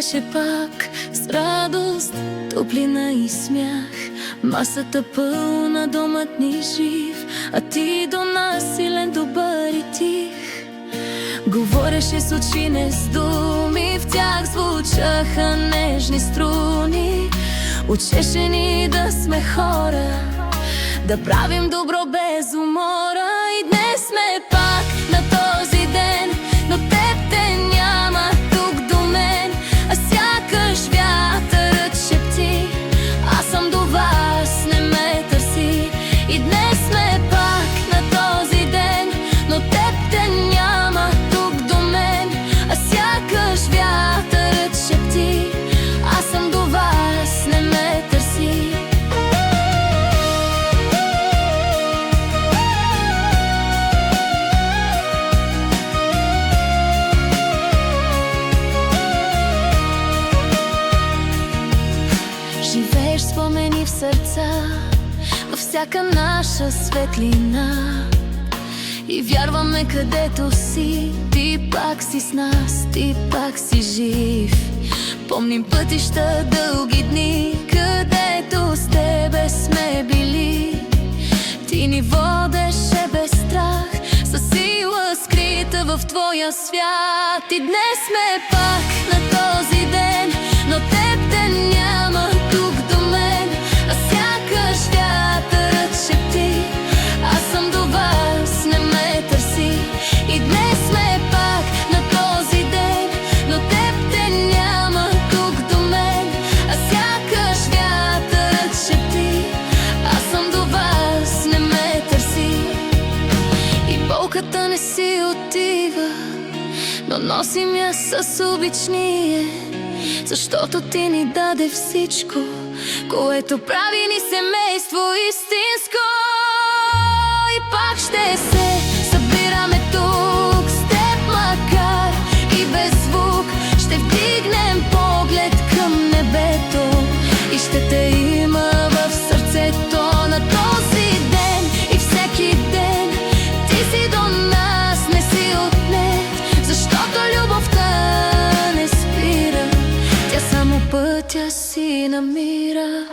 беше пак с радост, топлина и смях. Масата пълна, домът ни жив, а ти до нас силен, добър и тих. Говореше с очи, не с думи, в тях звучаха нежни струни. Учеше ни да сме хора, да правим добро без умора. И днес сме пак на този ден, но теб те няма тук до мен. А сякаш вятърът шепти: аз съм до вас, не ме търси. И днес сме пак на този ден, но теб те няма тук до мен. А сякаш вятърът шепти: аз съм до вас, не ме търси. Живееш спомени в сърца, във всяка наша светлина. И вярваме където си, ти пак си с нас, ти пак си жив. Помним пътища, дълги дни, където с тебе сме били. Ти ни водеше без страх, със сила скрита в твоя свят. И днес сме пак на този ден, но теб те няма тук до мен. А сякаш вятърът шепти: аз съм до вас, не ме търси. И днес сме пак на този ден, но теб те няма тук до мен. А сякаш вятърът шепти: аз съм до вас, не ме търси. И болката не си отива, но носим я с обичние, защото ти ни даде всичко, което прави ни семейство истинско. И пак ще се събираме тук с теб, макар и без звук. Ще вдигнем поглед към небето и ще те има в сърцето. На този ден и всеки ден ти си до нас, не си отнет, защото любовта не спира, тя само пътя си намира.